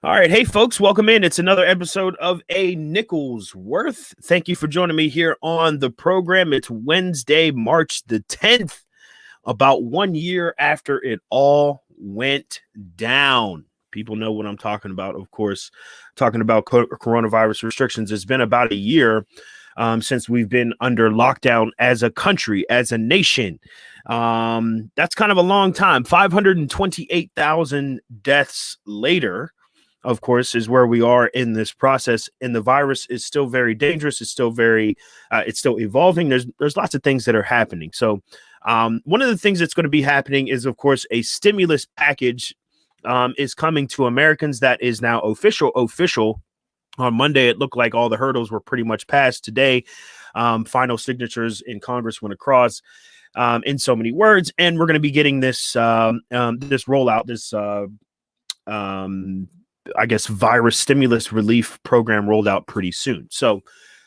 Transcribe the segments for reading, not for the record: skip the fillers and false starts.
All right. Hey, folks, welcome in. It's another episode of A Nichols Worth. Thank you for joining me here on the program. It's Wednesday, March the 10th, about 1 year after it all went down. People know what I'm talking about, of course, talking about coronavirus restrictions. It's been about a year since we've been under lockdown as a country, as a nation. That's kind of a long time. 528,000 deaths later, of course, is where we are in this process. And the virus is still very dangerous. It's still it's still evolving. There's lots of things that are happening. So one of the things that's going to be happening is, of course, a stimulus package is coming to Americans. That is now official. On Monday, it looked like all the hurdles were pretty much passed. Today, final signatures in Congress went across in so many words, and we're going to be getting this rollout, this I guess virus stimulus relief program rolled out pretty soon. So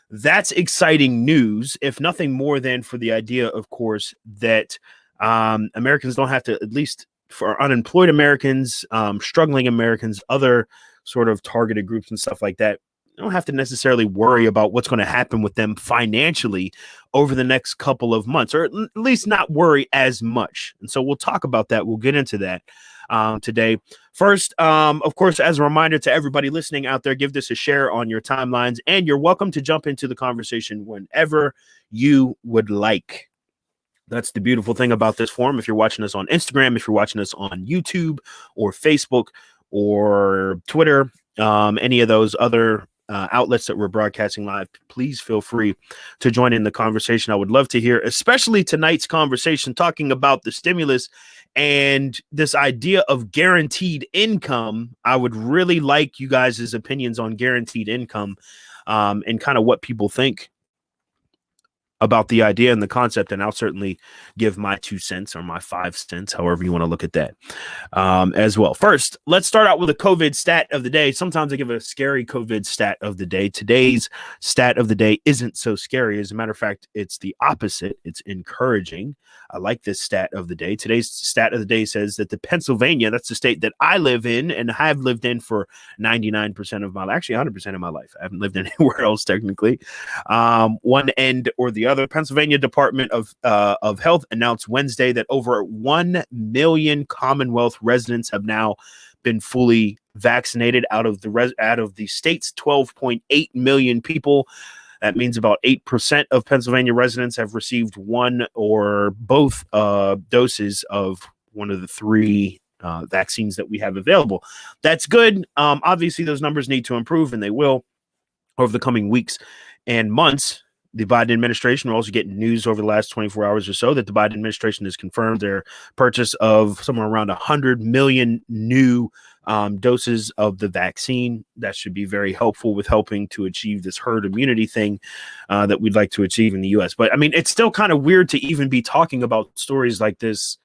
that's exciting news, if nothing more than for the idea, of course, that Americans don't have to, at least for unemployed Americans, struggling Americans, other sort of targeted groups and stuff like that, don't have to necessarily worry about what's going to happen with them financially over the next couple of months, or at least not worry as much. And so we'll talk about that. We'll get into that today. First, of course, as a reminder to everybody listening out there, give this a share on your timelines, and you're welcome to jump into the conversation whenever you would like. That's the beautiful thing about this forum. If you're watching us on Instagram, if you're watching us on YouTube or Facebook or Twitter, any of those other outlets that we're broadcasting live, please feel free to join in the conversation. I would love to hear, especially tonight's conversation talking about the stimulus and this idea of guaranteed income. I would really like you guys' opinions on guaranteed income and kind of what people think about the idea and the concept, and I'll certainly give my 2 cents or my 5 cents, however you want to look at that, as well. First, let's start out with a COVID stat of the day. Sometimes I give a scary COVID stat of the day. Today's stat of the day isn't so scary. As a matter of fact, it's the opposite. It's encouraging. I like this stat of the day. Today's stat of the day says that Pennsylvania, that's the state that I live in and have lived in for 99% of my life, actually 100% of my life. I haven't lived anywhere else technically. One end or the other. Pennsylvania Department of Health announced Wednesday that over 1 million Commonwealth residents have now been fully vaccinated out of the state's 12.8 million people. That means about 8% of Pennsylvania residents have received one or both doses of one of the three vaccines that we have available. That's good. Obviously, those numbers need to improve, and they will over the coming weeks and months. The Biden administration, we're also getting news over the last 24 hours or so that the Biden administration has confirmed their purchase of somewhere around 100 million new doses of the vaccine. That should be very helpful with helping to achieve this herd immunity thing that we'd like to achieve in the U.S. But I mean, it's still kind of weird to even be talking about stories like this,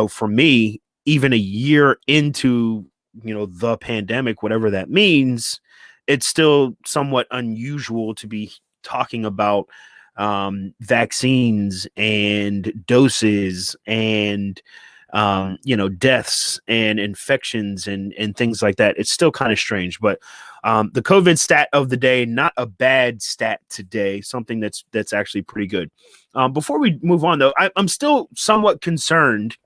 for me, even a year into, the pandemic, whatever that means. It's still somewhat unusual to be talking about vaccines and doses and deaths and infections and things like that. It's still kind of strange, but the COVID stat of the day, not a bad stat today, something that's actually pretty good. Before we move on, though, I'm still somewhat concerned,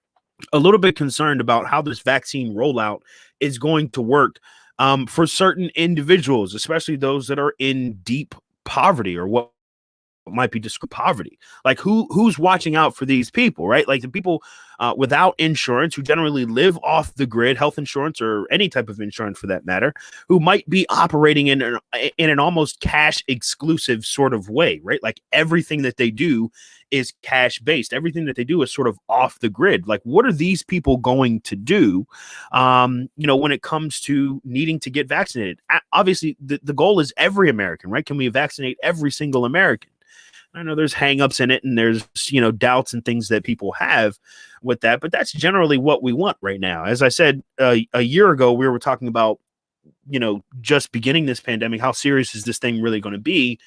a little bit concerned about how this vaccine rollout is going to work for certain individuals, especially those that are in deep poverty, or what might be described poverty. Like who's watching out for these people, right? Like the people without insurance, who generally live off the grid, health insurance or any type of insurance for that matter, who might be operating in an almost cash exclusive sort of way, right? Like everything that they do is cash based. Everything that they do is sort of off the grid. Like, what are these people going to do, when it comes to needing to get vaccinated? Obviously, the goal is every American, right? Can we vaccinate every single American? I know there's hangups in it, and there's, doubts and things that people have with that, but that's generally what we want right now. As I said, a year ago, we were talking about, just beginning this pandemic. How serious is this thing really going to be?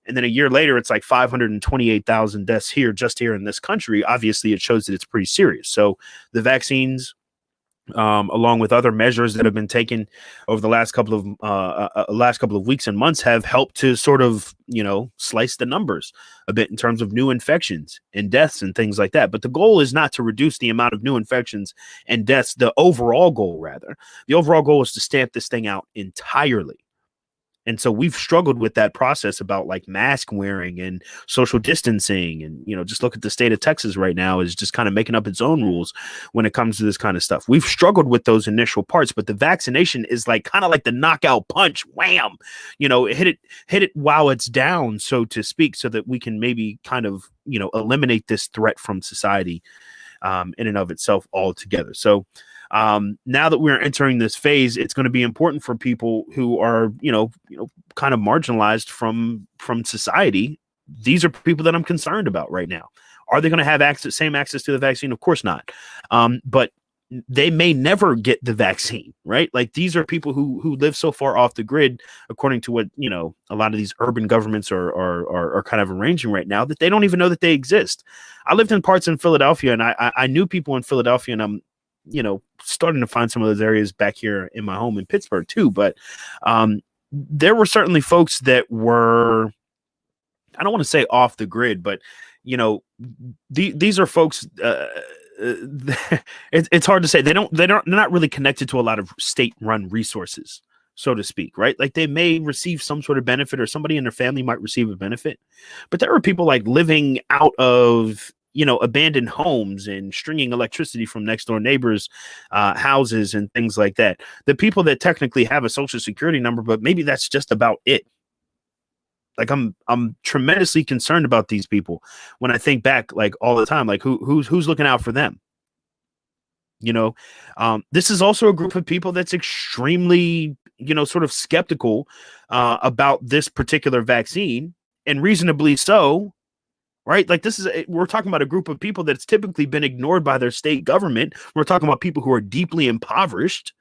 And then a year later, it's like 528,000 deaths just here in this country. Obviously, it shows that it's pretty serious. So the vaccines along with other measures that have been taken over the last couple of weeks and months, have helped to sort of, slice the numbers a bit in terms of new infections and deaths and things like that. But the goal is not to reduce the amount of new infections and deaths. The overall goal, rather, the overall goal is to stamp this thing out entirely. And so we've struggled with that process about like mask wearing and social distancing. And, just look at the state of Texas right now is just kind of making up its own rules when it comes to this kind of stuff. We've struggled with those initial parts, but the vaccination is like kind of like the knockout punch. Wham, hit it while it's down, so to speak, so that we can maybe kind of, eliminate this threat from society in and of itself altogether. So now that we're entering this phase, it's going to be important for people who are, kind of marginalized from society. These are people that I'm concerned about right now. Are they going to have same access to the vaccine? Of course not. But they may never get the vaccine, right? Like, these are people who live so far off the grid, according to what, a lot of these urban governments are kind of arranging right now, that they don't even know that they exist. I lived in parts in Philadelphia, and I knew people in Philadelphia, and I'm, starting to find some of those areas back here in my home in Pittsburgh too. But there were certainly folks that were, I don't want to say off the grid, but these are folks. It's hard to say. They're not really connected to a lot of state-run resources, so to speak, right? Like, they may receive some sort of benefit, or somebody in their family might receive a benefit, but there are people like living out of abandoned homes and stringing electricity from next door neighbors' houses and things like that. The people that technically have a social security number, but maybe that's just about it. Like, I'm tremendously concerned about these people when I think back, like, all the time, like who's looking out for them? This is also a group of people that's extremely, sort of skeptical about this particular vaccine, and reasonably so. Right? Like, we're talking about a group of people that's typically been ignored by their state government. We're talking about people who are deeply impoverished,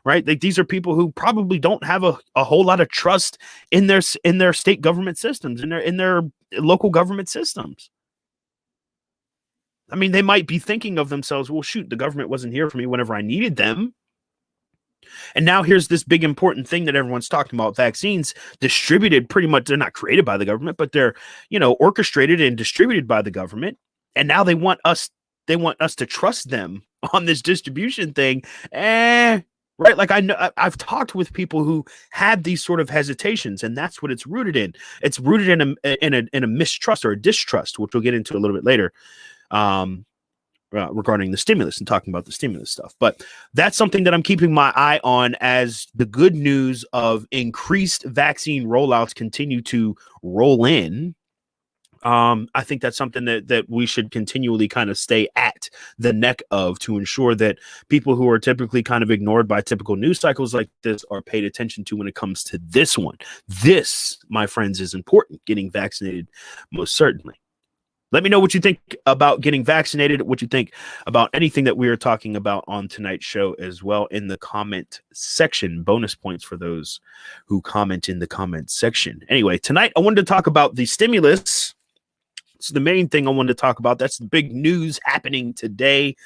right? Like, these are people who probably don't have a whole lot of trust in their state government systems, in their local government systems. I mean, they might be thinking of themselves, well, shoot, the government wasn't here for me whenever I needed them. And now here's this big important thing that everyone's talking about: vaccines distributed pretty much. They're not created by the government, but they're, orchestrated and distributed by the government. And now they want us to trust them on this distribution thing. Right. Like, I've talked with people who had these sort of hesitations, and that's what it's rooted in. It's rooted in a mistrust or a distrust, which we'll get into a little bit later. Regarding the stimulus and talking about the stimulus stuff. But that's something that I'm keeping my eye on as the good news of increased vaccine rollouts continue to roll in. I think that's something that we should continually kind of stay at the neck of, to ensure that people who are typically kind of ignored by typical news cycles like this are paid attention to when it comes to this one. This, my friends, is important. Getting vaccinated, most certainly. Let me know what you think about getting vaccinated, what you think about anything that we are talking about on tonight's show as well in the comment section. Bonus points for those who comment in the comment section. Anyway, tonight I wanted to talk about the stimulus. It's the main thing I wanted to talk about. That's the big news happening today,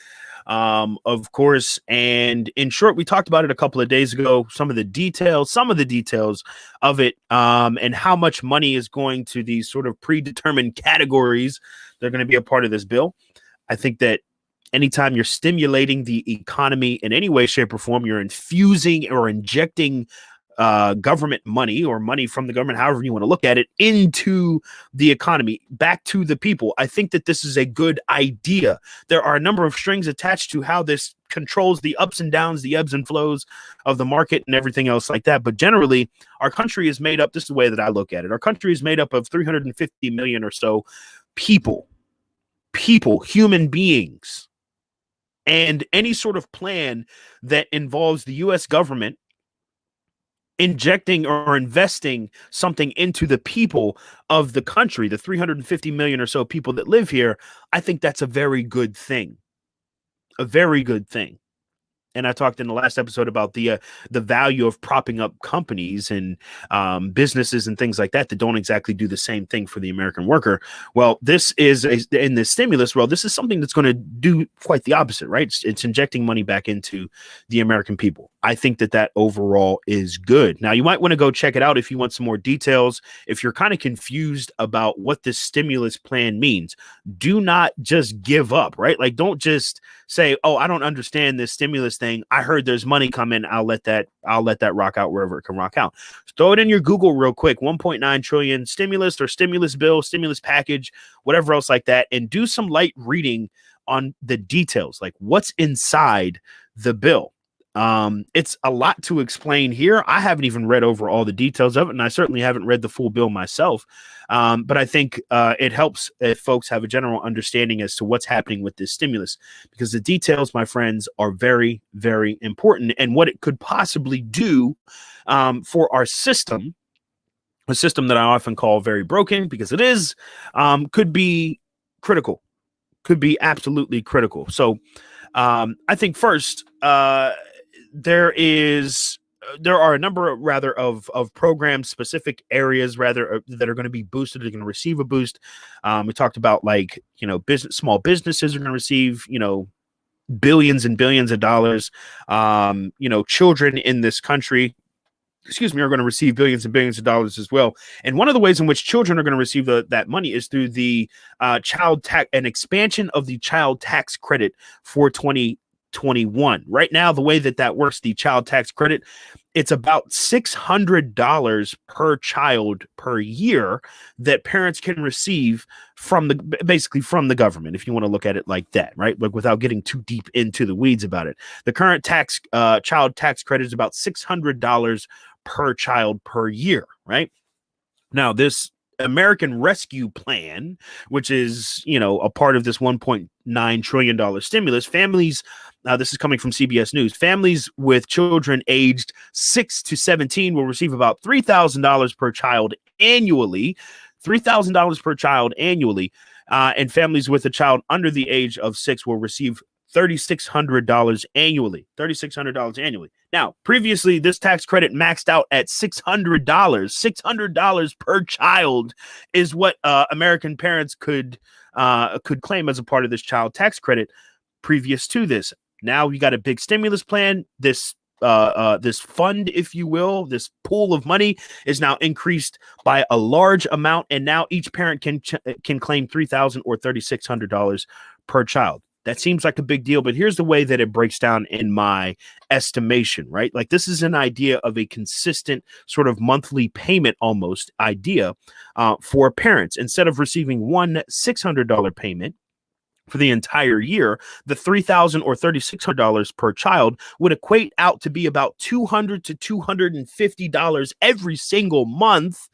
of course. And in short, we talked about it a couple of days ago, some of the details of it, and how much money is going to these sort of predetermined categories that are going to be a part of this bill. I think that anytime you're stimulating the economy in any way, shape, or form, you're infusing or injecting government money, or money from the government, however you want to look at it, into the economy, back to the people. I think that this is a good idea. There are a number of strings attached to how this controls the ups and downs, the ebbs and flows of the market and everything else like that. But generally, our country is made up, this is the way that I look at it, our country is made up of 350 million or so people, human beings. And any sort of plan that involves the U.S. government injecting or investing something into the people of the country, the 350 million or so people that live here, I think that's a very good thing. A very good thing. and I talked in the last episode about the value of propping up companies and businesses and things like that don't exactly do the same thing for the American worker. Well, this is in the stimulus world. This is something that's going to do quite the opposite, right? It's injecting money back into the American people. I think that overall is good. Now, you might want to go check it out if you want some more details. If you're kind of confused about what this stimulus plan means, do not just give up, right? Like, don't just say, "Oh, I don't understand this stimulus thing. I heard there's money coming. I'll let that rock out wherever it can rock out." Throw it in your Google real quick. 1.9 trillion stimulus or stimulus bill, stimulus package, whatever else like that, and do some light reading on the details, like what's inside the bill. It's a lot to explain here. I haven't even read over all the details of it, and I certainly haven't read the full bill myself. But I think it helps if folks have a general understanding as to what's happening with this stimulus, because the details, my friends, are very, very important, and what it could possibly do for our system, a system that I often call very broken, because it is, could be critical, could be absolutely critical. So I think first, there are a number of programs, specific areas that are going to be boosted. They're going to receive a boost. We talked about, like, small businesses are going to receive, billions and billions of dollars. Children in this country, are going to receive billions and billions of dollars as well. And one of the ways in which children are going to receive that money is through the child tax, an expansion of the child tax credit for 2021. Right now, the way that works, the child tax credit, it's about $600 per child per year that parents can receive basically from the government, if you want to look at it like that, right? Like, without getting too deep into the weeds about it. The current child tax credit is about $600 per child per year, right? Now, this American Rescue Plan, which is, a part of this $1.9 trillion stimulus, families, this is coming from CBS News, families with children aged 6 to 17 will receive about $3,000 per child annually, $3,000 per child annually, and families with a child under the age of 6 will receive $3,600 annually. $3,600 annually. Now, previously, this tax credit maxed out at $600. $600 per child is what American parents could claim as a part of this child tax credit previous to this. Now you got a big stimulus plan. This fund, if you will, this pool of money is now increased by a large amount, and now each parent can claim $3,000 or $3,600 per child. That seems like a big deal, but here's the way that it breaks down in my estimation, right? Like, this is an idea of a consistent sort of monthly payment almost idea for parents. Instead of receiving one $600 payment for the entire year, the $3,000 or $3,600 per child would equate out to be about $200 to $250 every single month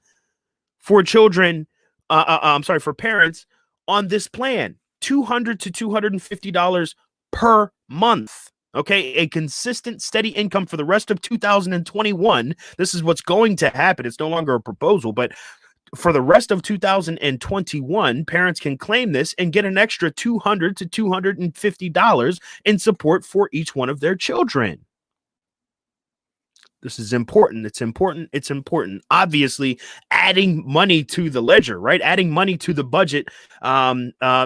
for children. For parents on this plan. $200 to $250 per month. Okay, a consistent, steady income for the rest of 2021. This is what's going to happen. It's no longer a proposal, but for the rest of 2021, parents can claim this and get an extra $200 to $250 in support for each one of their children. This is important. It's important. It's important. Obviously, adding money to the ledger, right? Adding money to the budget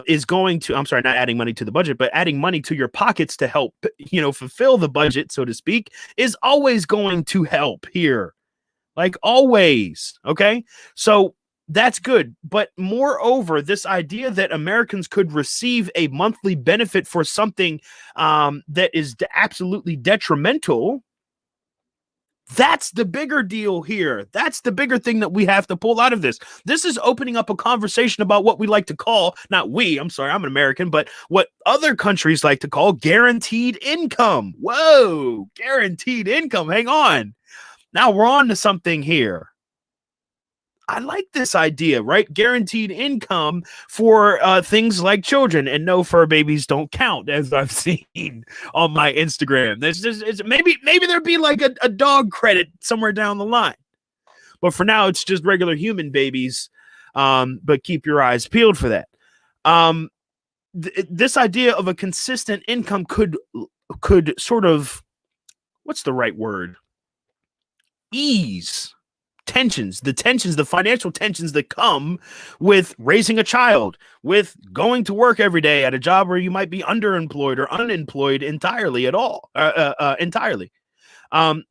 is going to, I'm sorry, not adding money to the budget, but adding money to your pockets to help, fulfill the budget, so to speak, is always going to help here. Like, always. Okay. So that's good. But moreover, this idea that Americans could receive a monthly benefit for something that is absolutely detrimental, that's the bigger deal here. That's the bigger thing that we have to pull out of this. This is opening up a conversation about what we like to call, not we, I'm sorry, I'm an American, but what other countries like to call guaranteed income. Whoa, guaranteed income. Hang on. Now we're on to something here. I like this idea, right? Guaranteed income for things like children, and no, fur babies don't count, as I've seen on my Instagram. Maybe there'd be like a dog credit somewhere down the line, but for now it's just regular human babies. But keep your eyes peeled for that. This idea of a consistent income could sort of what's the right word? Ease the financial tensions that come with raising a child, with going to work every day at a job where you might be underemployed or unemployed entirely at all, entirely.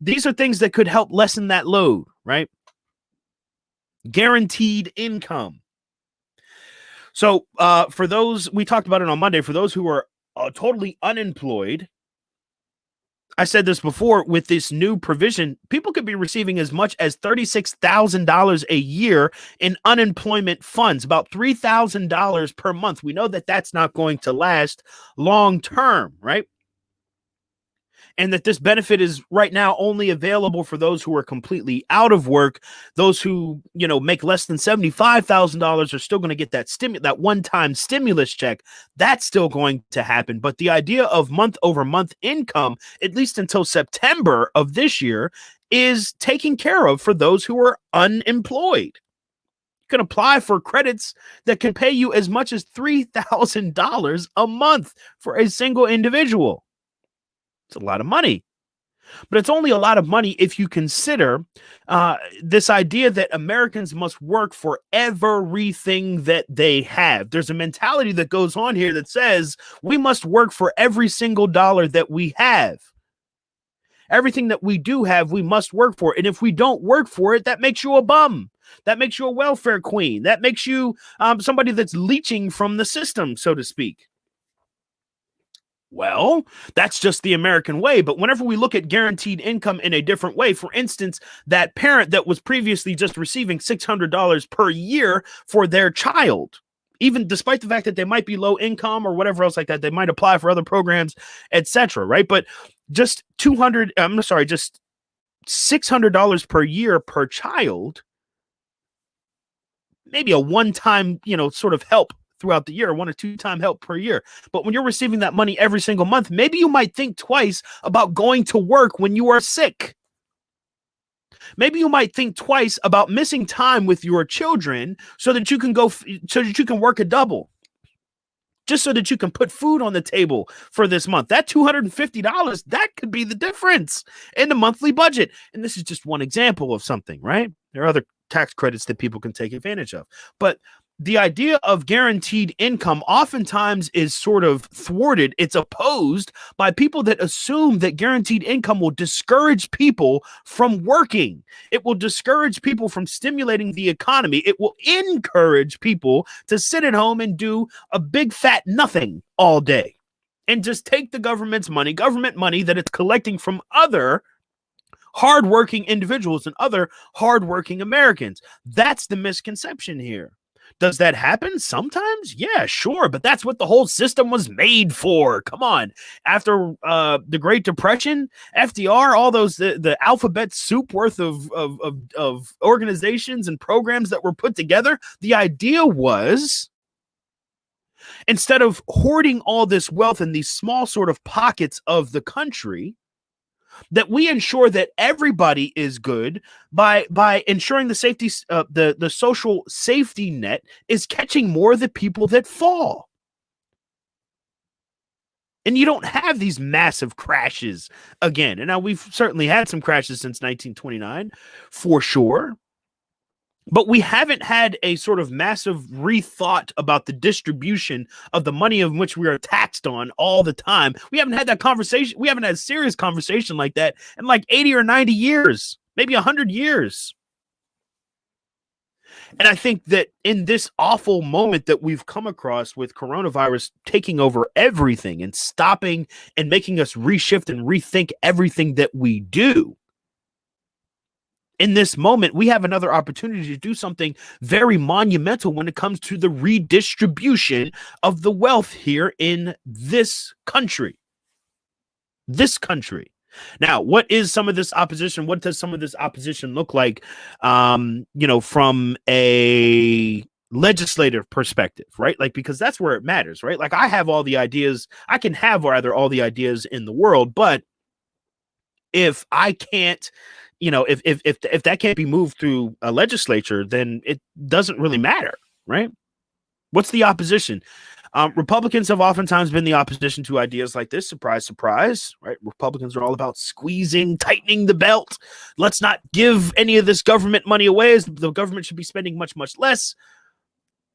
These are things that could help lessen that load, right? Guaranteed income. So for those, we talked about it on Monday, for those who are totally unemployed, I said this before, with this new provision, people could be receiving as much as $36,000 a year in unemployment funds, about $3,000 per month. We know that that's not going to last long term, right? And that this benefit is right now only available for those who are completely out of work. Those who, make less than $75,000 are still going to get that one-time stimulus check. That's still going to happen. But the idea of month-over-month income, at least until September of this year, is taken care of for those who are unemployed. You can apply for credits that can pay you as much as $3,000 a month for a single individual. It's a lot of money, but it's only a lot of money if you consider this idea that Americans must work for everything that they have. There's a mentality that goes on here that says we must work for every single dollar that we have. Everything that we do have, we must work for. And if we don't work for it, that makes you a bum. That makes you a welfare queen. That makes you somebody that's leeching from the system, so to speak. Well, that's just the American way. But whenever we look at guaranteed income in a different way, for instance, that parent that was previously just receiving $600 per year for their child, even despite the fact that they might be low income or whatever else like that, they might apply for other programs, etc. Right? But just just $600 per year per child, maybe a one-time, sort of help throughout the year, 1 or 2 time help per year. But when you're receiving that money every single month, maybe you might think twice about going to work when you are sick. Maybe you might think twice about missing time with your children so that you can work a double, just so that you can put food on the table for this month. That $250, that could be the difference in the monthly budget. And this is just one example of something, right? There are other tax credits that people can take advantage of. But the idea of guaranteed income oftentimes is sort of thwarted. It's opposed by people that assume that guaranteed income will discourage people from working. It will discourage people from stimulating the economy. It will encourage people to sit at home and do a big fat nothing all day and just take the government money that it's collecting from other hardworking individuals and other hardworking Americans. That's the misconception here. Does that happen sometimes? Yeah, sure. But that's what the whole system was made for. Come on. After the Great Depression, FDR, all those, the alphabet soup worth of organizations and programs that were put together, the idea was, instead of hoarding all this wealth in these small sort of pockets of the country, that we ensure that everybody is good by ensuring the safety, the social safety net is catching more of the people that fall. And you don't have these massive crashes again. And now we've certainly had some crashes since 1929, for sure. But we haven't had a sort of massive rethought about the distribution of the money of which we are taxed on all the time. We haven't had that conversation. We haven't had a serious conversation like that in like 80 or 90 years, maybe 100 years. And I think that in this awful moment that we've come across with coronavirus taking over everything and stopping and making us reshift and rethink everything that we do, in this moment, we have another opportunity to do something very monumental when it comes to the redistribution of the wealth here in this country. This country. Now, what is some of this opposition? What does some of this opposition look like, from a legislative perspective, right? Like, because that's where it matters, right? Like, I have all the ideas. I can have rather all the ideas in the world, but if I can't, if that can't be moved through a legislature, then it doesn't really matter, right? What's the opposition? Republicans have oftentimes been the opposition to ideas like this. Surprise, surprise, right? Republicans are all about squeezing, tightening the belt. Let's not give any of this government money away, as the government should be spending much, much less.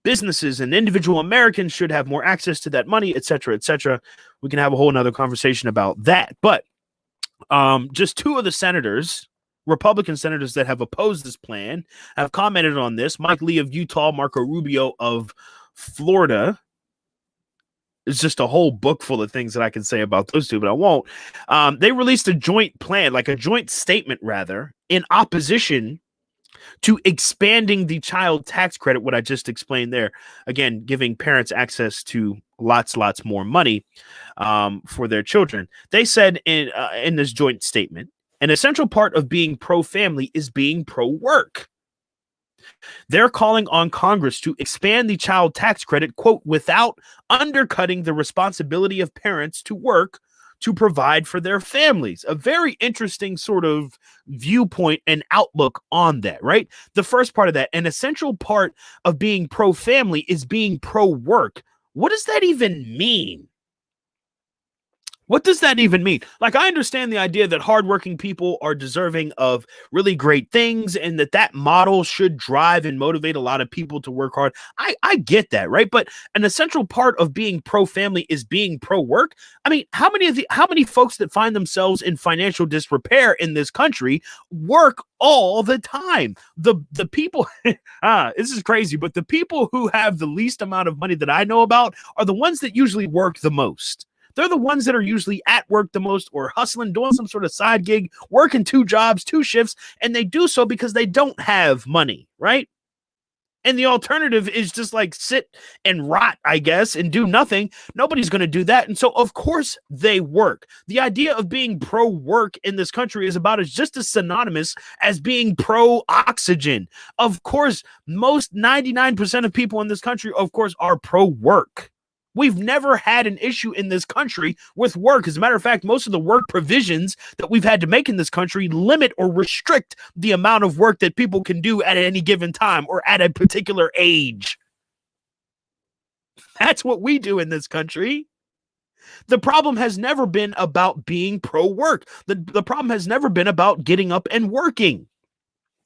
Businesses and individual Americans should have more access to that money, et cetera, et cetera. We can have a whole nother conversation about that. But just two of the senators, Republican senators that have opposed this plan, have commented on this. Mike Lee of Utah, Marco Rubio of Florida. It's just a whole book full of things that I can say about those two, but I won't. They released a joint plan, like a joint statement, rather, in opposition to expanding the child tax credit, what I just explained there. Again, giving parents access to lots more money for their children. They said in this joint statement, an essential part of being pro-family is being pro-work. They're calling on Congress to expand the child tax credit, quote, without undercutting the responsibility of parents to work to provide for their families. A very interesting sort of viewpoint and outlook on that, right? The first part of that, an essential part of being pro-family is being pro-work. What does that even mean? What does that even mean? Like, I understand the idea that hardworking people are deserving of really great things and that model should drive and motivate a lot of people to work hard. I get that, right? But an essential part of being pro-family is being pro-work. I mean, how many folks that find themselves in financial disrepair in this country work all the time? The people, this is crazy, but the people who have the least amount of money that I know about are the ones that usually work the most. They're the ones that are usually at work the most or hustling, doing some sort of side gig, working 2 jobs, 2 shifts, and they do so because they don't have money, right? And the alternative is just like sit and rot, I guess, and do nothing. Nobody's going to do that. And so, of course, they work. The idea of being pro-work in this country is about as just as synonymous as being pro-oxygen. Of course, most 99% of people in this country, of course, are pro-work. We've never had an issue in this country with work. As a matter of fact, most of the work provisions that we've had to make in this country limit or restrict the amount of work that people can do at any given time or at a particular age. That's what we do in this country. The problem has never been about being pro-work. The problem has never been about getting up and working.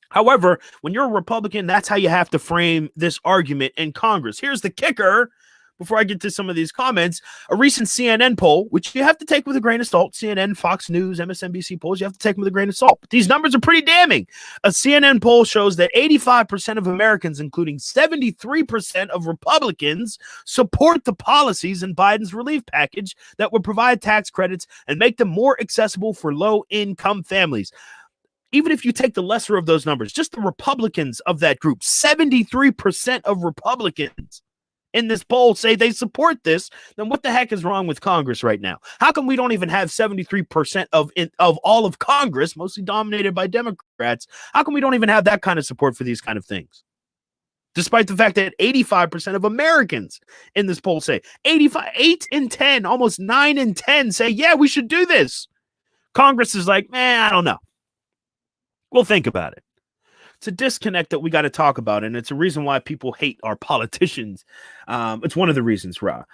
However, when you're a Republican, that's how you have to frame this argument in Congress. Here's the kicker. Before I get to some of these comments, a recent CNN poll, which you have to take with a grain of salt, CNN, Fox News, MSNBC polls, you have to take them with a grain of salt. But these numbers are pretty damning. A CNN poll shows that 85% of Americans, including 73% of Republicans, support the policies in Biden's relief package that would provide tax credits and make them more accessible for low-income families. Even if you take the lesser of those numbers, just the Republicans of that group, 73% of Republicans in this poll say they support this, then what the heck is wrong with Congress right now? How come we don't even have 73% of all of Congress, mostly dominated by Democrats? How come we don't even have that kind of support for these kind of things? Despite the fact that 85% of Americans in this poll say 8 in 10, almost 9 in 10 say, yeah, we should do this. Congress is like, I don't know. We'll think about it. It's a disconnect that we got to talk about, and it's a reason why people hate our politicians. It's one of the reasons why.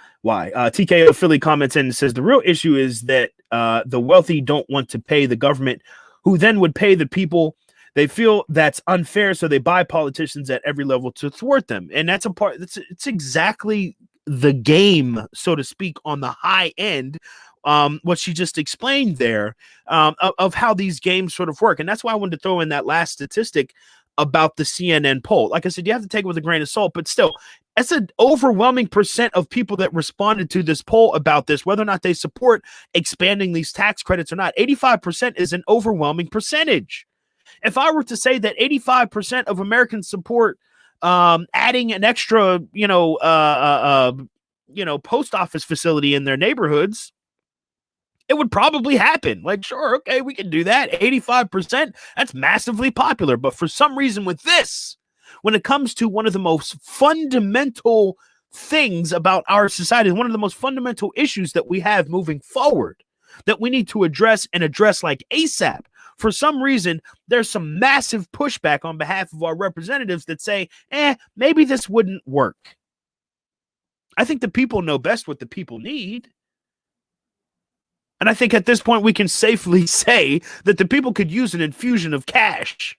TKO Philly comments in and says the real issue is that the wealthy don't want to pay the government, who then would pay the people. They feel that's unfair, so they buy politicians at every level to thwart them, and that's a part. It's exactly the game, so to speak, on the high end. What she just explained there of how these games sort of work, and that's why I wanted to throw in that last statistic about the CNN poll. Like I said, you have to take it with a grain of salt, but still, that's an overwhelming percent of people that responded to this poll about this, whether or not they support expanding these tax credits or not. 85% is an overwhelming percentage. If I were to say that 85% of Americans support adding an extra, post office facility in their neighborhoods, it would probably happen. Like, sure, okay, we can do that. 85%, that's massively popular. But for some reason with this, when it comes to one of the most fundamental things about our society, one of the most fundamental issues that we have moving forward, that we need to address and address like ASAP, for some reason, there's some massive pushback on behalf of our representatives that say, maybe this wouldn't work. I think the people know best what the people need. And I think at this point we can safely say that the people could use an infusion of cash.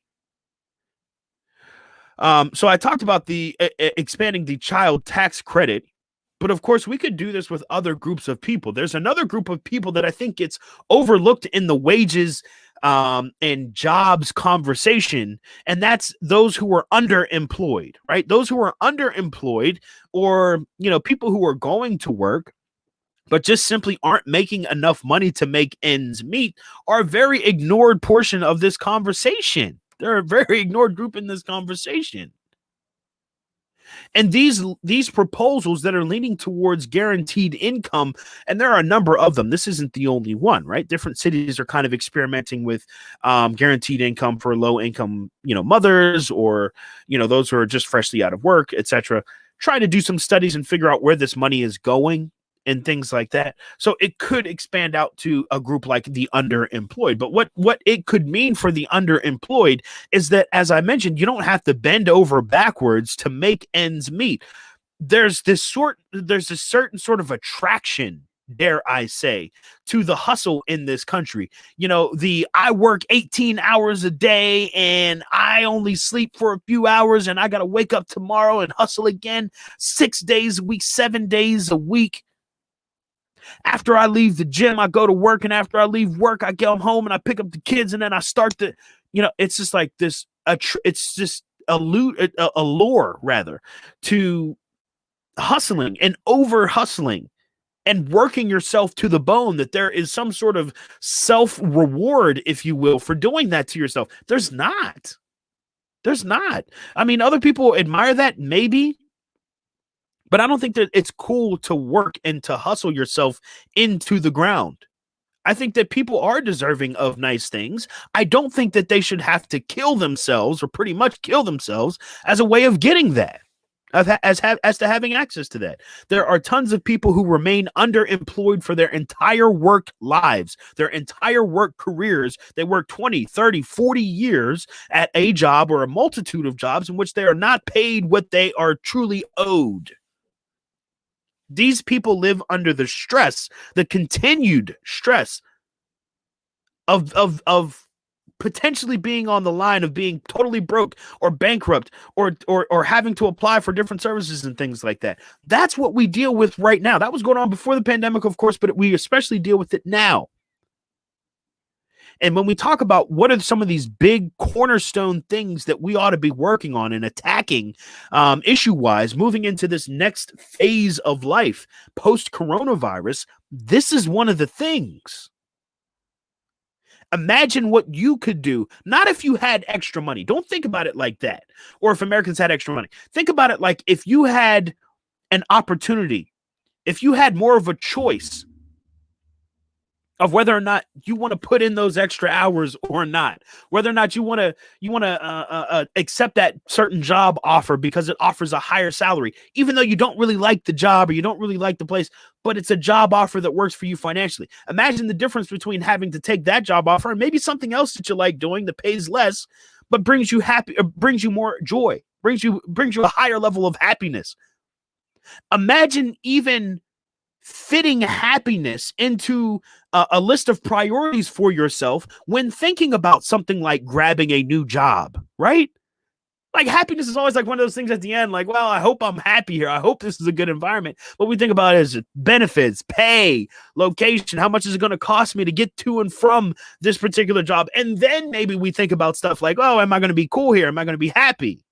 So I talked about the expanding the child tax credit, but of course we could do this with other groups of people. There's another group of people that I think gets overlooked in the wages and jobs conversation, and that's those who are underemployed, right? Those who are underemployed, or people who are going to work but just simply aren't making enough money to make ends meet, are a very ignored portion of this conversation. They're a very ignored group in this conversation. And these proposals that are leaning towards guaranteed income, and there are a number of them. This isn't the only one, right? Different cities are kind of experimenting with guaranteed income for low income, mothers, or those who are just freshly out of work, etc. Try to do some studies and figure out where this money is going and things like that. So it could expand out to a group like the underemployed. But what it could mean for the underemployed is that, as I mentioned, you don't have to bend over backwards to make ends meet. There's a certain sort of attraction, dare I say, to the hustle in this country. I work 18 hours a day and I only sleep for a few hours, and I got to wake up tomorrow and hustle again 6 days a week, 7 days a week. After I leave the gym, I go to work, and after I leave work, I get home and I pick up the kids, and then I start to, it's just like this. It's just a lure rather to hustling and over hustling and working yourself to the bone, that there is some sort of self reward, if you will, for doing that to yourself. There's not. I mean, other people admire that, maybe. But I don't think that it's cool to work and to hustle yourself into the ground. I think that people are deserving of nice things. I don't think that they should have to kill themselves, or pretty much kill themselves, as a way of getting that, as to having access to that. There are tons of people who remain underemployed for their entire work lives, their entire work careers. They work 20, 30, 40 years at a job or a multitude of jobs in which they are not paid what they are truly owed. These people live under the stress, the continued stress of potentially being on the line of being totally broke or bankrupt, or having to apply for different services and things like that. That's what we deal with right now. That was going on before the pandemic, of course, but we especially deal with it now. And when we talk about what are some of these big cornerstone things that we ought to be working on and attacking issue-wise, moving into this next phase of life post-coronavirus, this is one of the things. Imagine what you could do, not if you had extra money. Don't think about it like that. Or if Americans had extra money. Think about it like if you had an opportunity, if you had more of a choice of whether or not you want to put in those extra hours or not, whether or not you want to accept that certain job offer because it offers a higher salary, even though you don't really like the job or you don't really like the place, but it's a job offer that works for you financially. Imagine the difference between having to take that job offer and maybe something else that you like doing that pays less, but brings you happy, or brings you more joy, brings you a higher level of happiness. Imagine even fitting happiness into a list of priorities for yourself when thinking about something like grabbing a new job, right? Like, happiness is always like one of those things at the end, like, well, I hope I'm happy here. I hope this is a good environment. What we think about is benefits, pay, location. How much is it going to cost me to get to and from this particular job? And then maybe we think about stuff like, oh, am I going to be cool here? Am I going to be happy?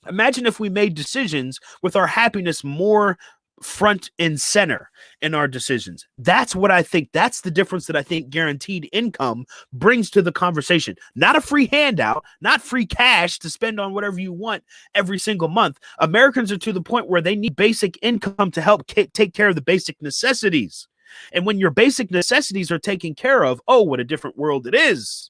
Imagine if we made decisions with our happiness more front and center in our decisions. That's what I think. That's the difference that I think guaranteed income brings to the conversation. Not a free handout, not free cash to spend on whatever you want every single month. Americans are to the point where they need basic income to help take care of the basic necessities. And when your basic necessities are taken care of, oh, what a different world it is.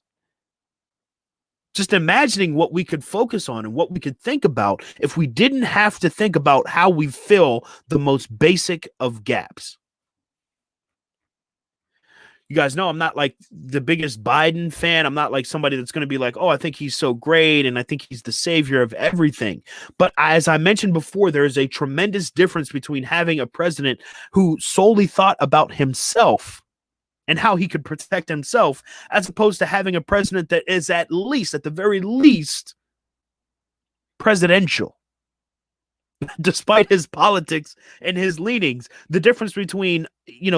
Just imagining what we could focus on and what we could think about if we didn't have to think about how we fill the most basic of gaps. You guys know I'm not like the biggest Biden fan. I'm not like somebody that's going to be like, oh, I think he's so great and I think he's the savior of everything. But as I mentioned before, there is a tremendous difference between having a president who solely thought about himself and how he could protect himself, as opposed to having a president that is at the very least, presidential. Despite his politics and his leanings, the difference between,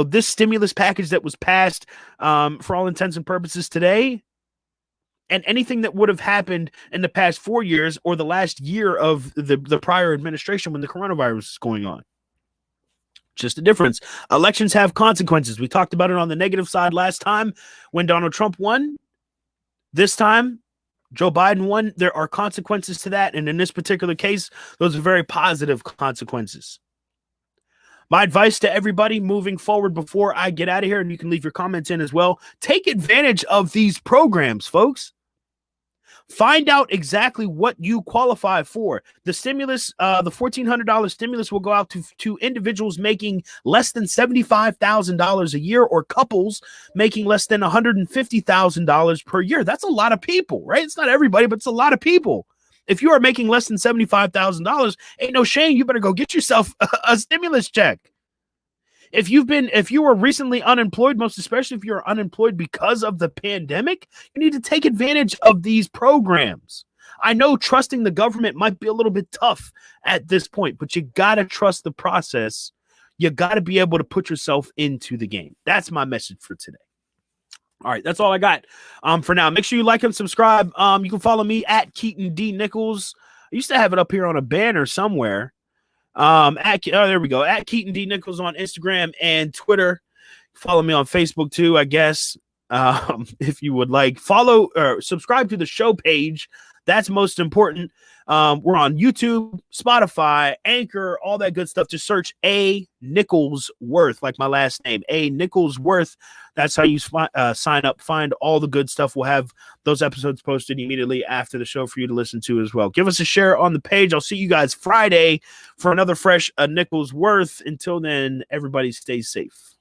this stimulus package that was passed for all intents and purposes today and anything that would have happened in the past 4 years or the last year of the prior administration when the coronavirus was going on. Just a difference. Elections have consequences. We talked about it on the negative side last time when Donald Trump won. This time, Joe Biden won. There are consequences to that. And in this particular case, those are very positive consequences. My advice to everybody moving forward before I get out of here, and you can leave your comments in as well, take advantage of these programs, folks. Find out exactly what you qualify for. The stimulus, the $1,400 stimulus will go out to individuals making less than $75,000 a year, or couples making less than $150,000 per year. That's a lot of people, right? It's not everybody, but it's a lot of people. If you are making less than $75,000, ain't no shame. You better go get yourself a stimulus check. If you were recently unemployed, most especially if you're unemployed because of the pandemic, you need to take advantage of these programs. I know trusting the government might be a little bit tough at this point, but you got to trust the process. You got to be able to put yourself into the game. That's my message for today. All right, that's all I got for now. Make sure you like and subscribe. You can follow me at Keaton D. Nichols. I used to have it up here on a banner somewhere. There we go. At Keaton D. Nichols on Instagram and Twitter. Follow me on Facebook too, I guess. If you would like, follow or subscribe to the show page. That's most important. We're on YouTube, Spotify, Anchor, all that good stuff. Just search A. Nichols Worth, like my last name, A. Nichols Worth. That's how you sign up. Find all the good stuff. We'll have those episodes posted immediately after the show for you to listen to as well. Give us a share on the page. I'll see you guys Friday for another fresh Nichols Worth. Until then, everybody stay safe.